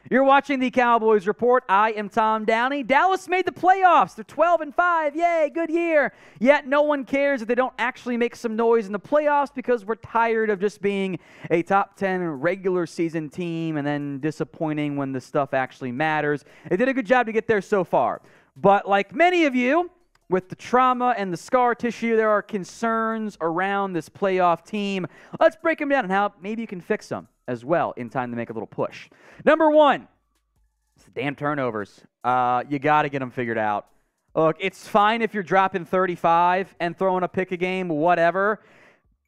You're watching the Cowboys Report. I am Tom Downey. Dallas made the playoffs. They're 12-5. Yay, good year. Yet no one cares if they don't actually make some noise in the playoffs because we're tired of just being a top 10 regular season team and then disappointing when the stuff actually matters. They did a good job to get there so far. But like many of you, with the trauma and the scar tissue, there are concerns around this playoff team. Let's break them down and how maybe you can fix them as well in time to make a little push. Number one, it's the damn turnovers. You got to get them figured out. Look, it's fine if you're dropping 35 and throwing a pick a game, whatever.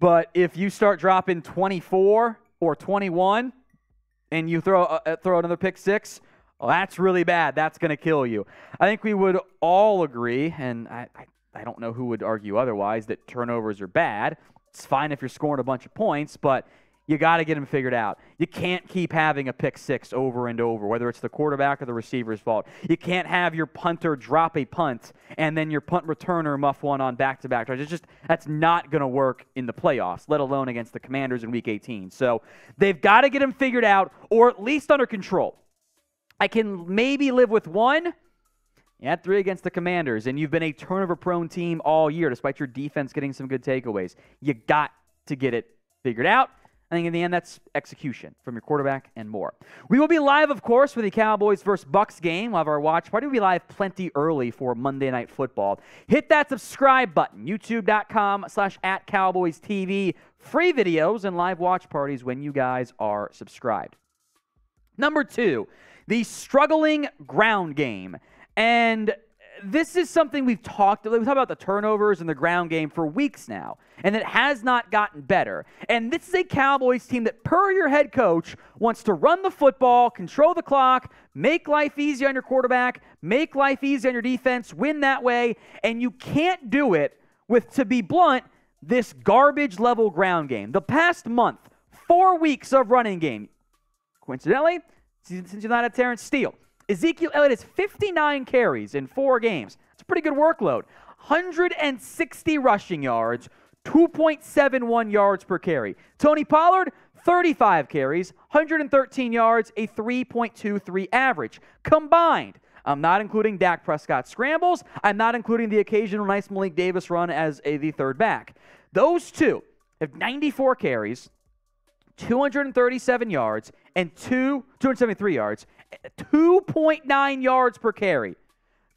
But if you start dropping 24 or 21 and you throw another pick six, well, that's really bad. That's going to kill you. I think we would all agree, and I don't know who would argue otherwise, that turnovers are bad. It's fine if you're scoring a bunch of points, but you got to get them figured out. You can't keep having a pick six over and over, whether it's the quarterback or the receiver's fault. You can't have your punter drop a punt and then your punt returner muff one on back-to-back drives. That's not going to work in the playoffs, let alone against the Commanders in Week 18. So they've got to get them figured out or at least under control. I can maybe live with one. You had 3 against the Commanders, and you've been a turnover-prone team all year, despite your defense getting some good takeaways. You got to get it figured out. I think in the end, that's execution from your quarterback and more. We will be live, of course, for the Cowboys versus Bucs game. We'll have our watch party. We'll be live plenty early for Monday Night Football. Hit that subscribe button, youtube.com/@CowboysTV. Free videos and live watch parties when you guys are subscribed. Number 2, the struggling ground game. And this is something we've talked about the turnovers and the ground game for weeks now, and it has not gotten better. And this is a Cowboys team that, per your head coach, wants to run the football, control the clock, make life easy on your quarterback, make life easy on your defense, win that way, and you can't do it with, to be blunt, this garbage-level ground game. The past month, 4 weeks of running game. Coincidentally, since you're not at Terrence Steele, Ezekiel Elliott has 59 carries in 4 games. It's a pretty good workload. 160 rushing yards, 2.71 yards per carry. Tony Pollard, 35 carries, 113 yards, a 3.23 average. Combined, I'm not including Dak Prescott scrambles. I'm not including the occasional nice Malik Davis run as the third back. Those two have 94 carries, 237 yards, and 273 yards, 2.9 yards per carry.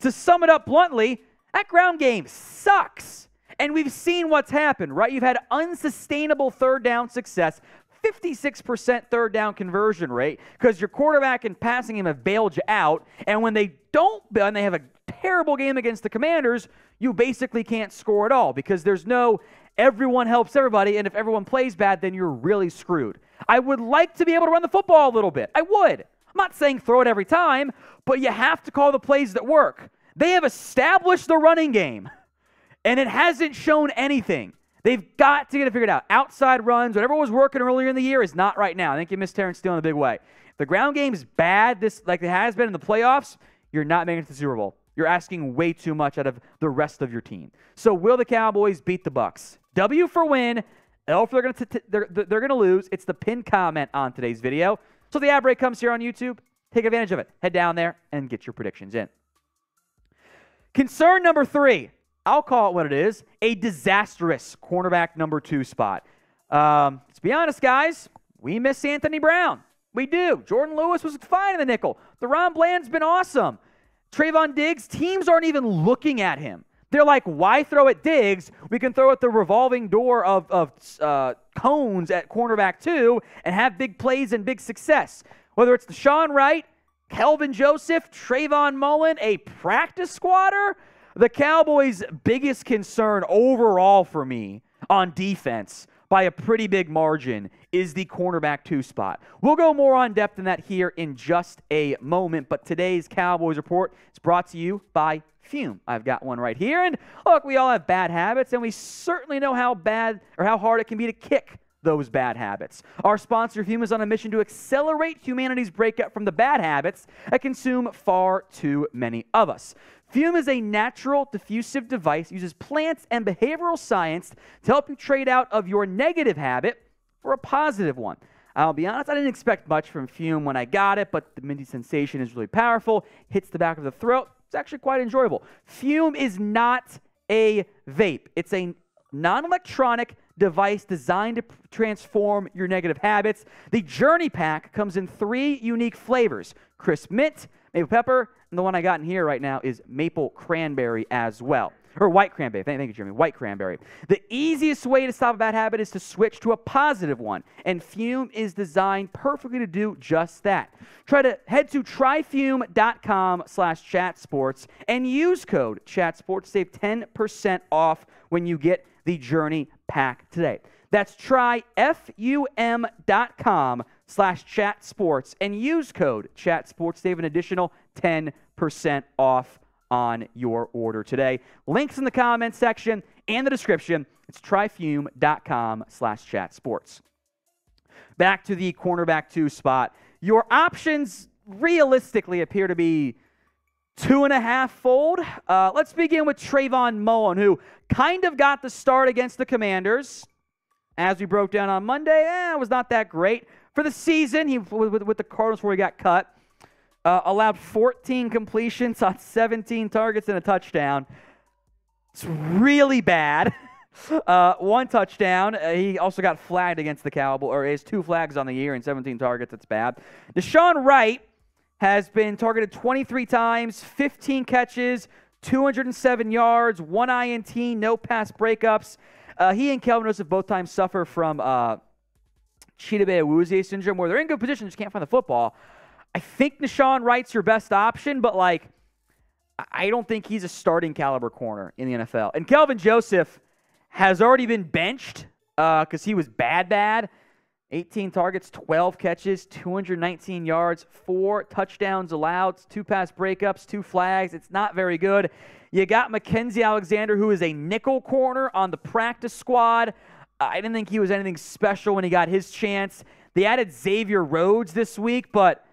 To sum it up bluntly, that ground game sucks. And we've seen what's happened, right? You've had unsustainable third down success, 56% third down conversion rate, because your quarterback and passing game have bailed you out. And when they don't, and they have a terrible game against the Commanders, you basically can't score at all because there's no everyone helps everybody, and if everyone plays bad, then you're really screwed. I would like to be able to run the football a little bit. I would. I'm not saying throw it every time, but you have to call the plays that work. They have established the running game, and it hasn't shown anything. They've got to get it figured out. Outside runs, whatever was working earlier in the year is not right now. I think you missed Terrence Steele in a big way. If the ground game is bad, like it has been in the playoffs, you're not making it to the Super Bowl. You're asking way too much out of the rest of your team. So will the Cowboys beat the Bucs? W for win, L for they're going to lose. It's the pinned comment on today's video. So the ad break comes here on YouTube. Take advantage of it. Head down there and get your predictions in. Concern number 3. I'll call it what it is. A disastrous cornerback number 2 spot. Let's be honest, guys. We miss Anthony Brown. We do. Jordan Lewis was fine in the nickel. Daron Bland's been awesome. Trayvon Diggs, teams aren't even looking at him. They're like, why throw at Diggs? We can throw at the revolving door of cones at cornerback 2 and have big plays and big success. Whether it's Nahshon Wright, Kelvin Joseph, Trayvon Mullen, a practice squatter, the Cowboys' biggest concern overall for me on defense by a pretty big margin is the cornerback 2 spot. We'll go more on depth in that here in just a moment, but today's Cowboys Report is brought to you by Fume. I've got one right here, and look, we all have bad habits, and we certainly know how bad or how hard it can be to kick those bad habits. Our sponsor, Fume, is on a mission to accelerate humanity's breakup from the bad habits that consume far too many of us. Fume is a natural diffusive device, uses plants and behavioral science to help you trade out of your negative habit for a positive one. I'll be honest, I didn't expect much from Fume when I got it, but the minty sensation is really powerful. Hits the back of the throat. It's actually quite enjoyable. Fume is not a vape. It's a non-electronic device designed to transform your negative habits. The Journey Pack comes in 3 unique flavors: crisp mint, maple pepper, and the one I got in here right now is maple cranberry as well. Or white cranberry. Thank you, Jeremy. White cranberry. The easiest way to stop a bad habit is to switch to a positive one, and Fume is designed perfectly to do just that. Head to tryfume.com/chatsports and use code chatsports to save 10% off when you get the Journey Pack today. That's tryfum.com/chatsports and use code chatsports to save an additional 10% off on your order today. Links in the comments section and the description. It's tryfume.com/chatsports. Back to the cornerback 2 spot. Your options realistically appear to be 2.5-fold. Let's begin with Trayvon Mullen, who kind of got the start against the Commanders. As we broke down on Monday, it was not that great. For the season, he with the Cardinals before he got cut, allowed 14 completions on 17 targets and a touchdown. It's really bad. 1 touchdown. He also got flagged against the Cowboys, or he has 2 flags on the year and 17 targets. That's bad. Nahshon Wright has been targeted 23 times, 15 catches, 207 yards, 1 INT, no pass breakups. He and Kelvin Joseph both times suffer from Chidobe syndrome, where they're in good position, just can't find the football. I think Nahshon Wright's your best option, but I don't think he's a starting caliber corner in the NFL. And Kelvin Joseph has already been benched because he was bad. 18 targets, 12 catches, 219 yards, 4 touchdowns allowed, 2 pass breakups, 2 flags. It's not very good. You got Mackenzie Alexander, who is a nickel corner on the practice squad. I didn't think he was anything special when he got his chance. They added Xavier Rhodes this week, but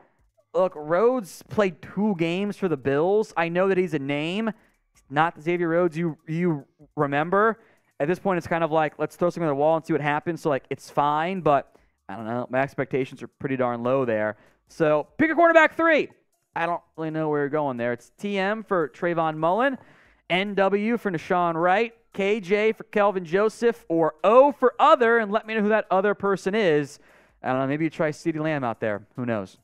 look, Rhodes played 2 games for the Bills. I know that he's a name. He's not the Xavier Rhodes you remember. At this point, it's kind of like, let's throw something on the wall and see what happens. So, it's fine, but I don't know. My expectations are pretty darn low there. So, pick a quarterback 3. I don't really know where you're going there. It's TM for Trayvon Mullen, NW for Nahshon Wright, KJ for Kelvin Joseph, or O for other, and let me know who that other person is. I don't know. Maybe you try CeeDee Lamb out there. Who knows?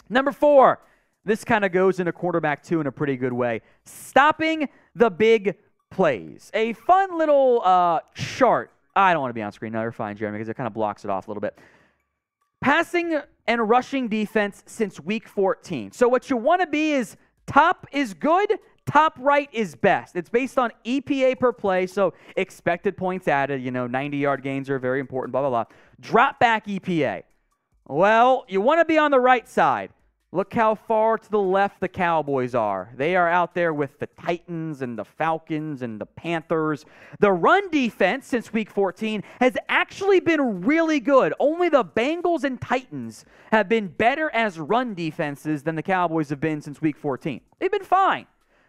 Number 4, this kind of goes into quarterback 2 in a pretty good way. Stopping the big plays. A fun little chart. I don't want to be on screen. No, you're fine, Jeremy, because it kind of blocks it off a little bit. Passing and rushing defense since week 14. So what you want to be is top is good, top right is best. It's based on EPA per play, so expected points added. 90-yard gains are very important, blah, blah, blah. Drop back EPA. Well, you want to be on the right side. Look how far to the left the Cowboys are. They are out there with the Titans and the Falcons and the Panthers. The run defense since week 14 has actually been really good. Only the Bengals and Titans have been better as run defenses than the Cowboys have been since week 14. They've been fine.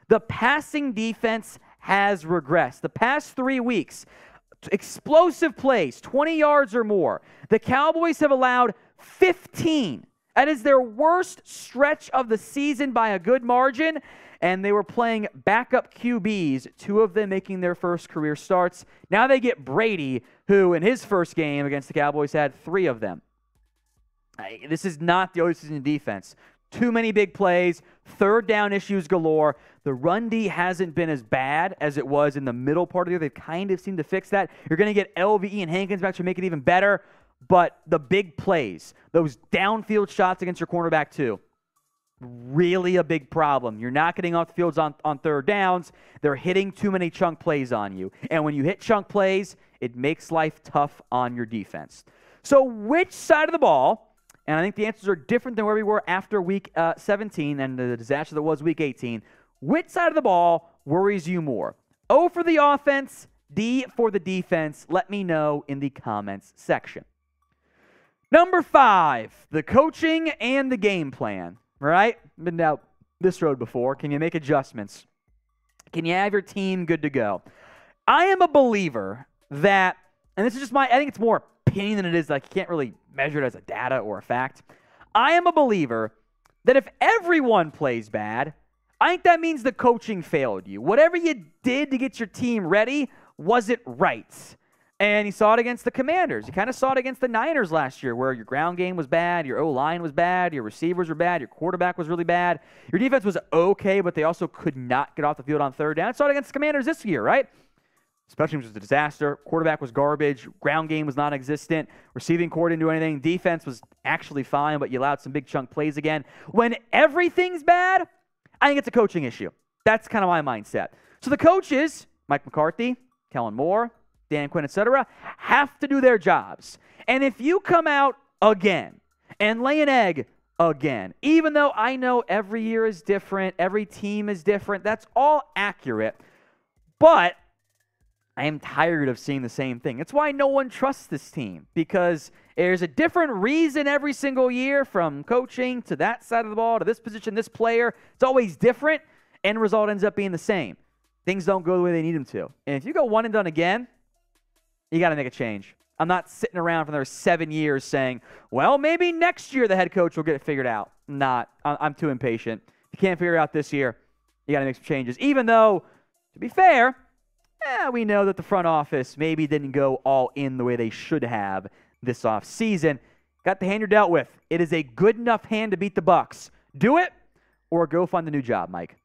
The passing defense has regressed. The past 3 weeks, explosive plays, 20 yards or more. The Cowboys have allowed 15. That is their worst stretch of the season by a good margin, and they were playing backup QBs, 2 of them making their first career starts. Now they get Brady, who in his first game against the Cowboys had 3 of them. This is not the early season defense. Too many big plays, 3rd down issues galore. The run D hasn't been as bad as it was in the middle part of the year. They've kind of seemed to fix that. You're going to get LVE and Hankins back to make it even better. But the big plays, those downfield shots against your cornerback 2, really a big problem. You're not getting off the fields on 3rd downs. They're hitting too many chunk plays on you. And when you hit chunk plays, it makes life tough on your defense. So which side of the ball, and I think the answers are different than where we were after week 17 and the disaster that was week 18, which side of the ball worries you more? O for the offense, D for the defense. Let me know in the comments section. Number 5, the coaching and the game plan, right? Been down this road before. Can you make adjustments? Can you have your team good to go? I am a believer that, and this is just I think it's more opinion than it is like you can't really measure it as a data or a fact. I am a believer that if everyone plays bad, I think that means the coaching failed you. Whatever you did to get your team ready wasn't right. And you saw it against the Commanders. You kind of saw it against the Niners last year where your ground game was bad, your O-line was bad, your receivers were bad, your quarterback was really bad. Your defense was okay, but they also could not get off the field on third down. Saw it against the Commanders this year, right? Special teams was a disaster. Quarterback was garbage. Ground game was non-existent. Receiving core didn't do anything. Defense was actually fine, but you allowed some big chunk plays again. When everything's bad, I think it's a coaching issue. That's kind of my mindset. So the coaches, Mike McCarthy, Kellen Moore, Dan Quinn, etc., have to do their jobs. And if you come out again and lay an egg again, even though I know every year is different, every team is different, that's all accurate, but I am tired of seeing the same thing. It's why no one trusts this team, because there's a different reason every single year, from coaching to that side of the ball to this position, this player. It's always different, and the result ends up being the same. Things don't go the way they need them to. And if you go one and done again, you got to make a change. I'm not sitting around for another 7 years saying, well, maybe next year the head coach will get it figured out. I'm too impatient. If you can't figure it out this year, you got to make some changes. Even though, to be fair, we know that the front office maybe didn't go all in the way they should have this offseason. Got the hand you're dealt with. It is a good enough hand to beat the Bucs. Do it or go find a new job, Mike.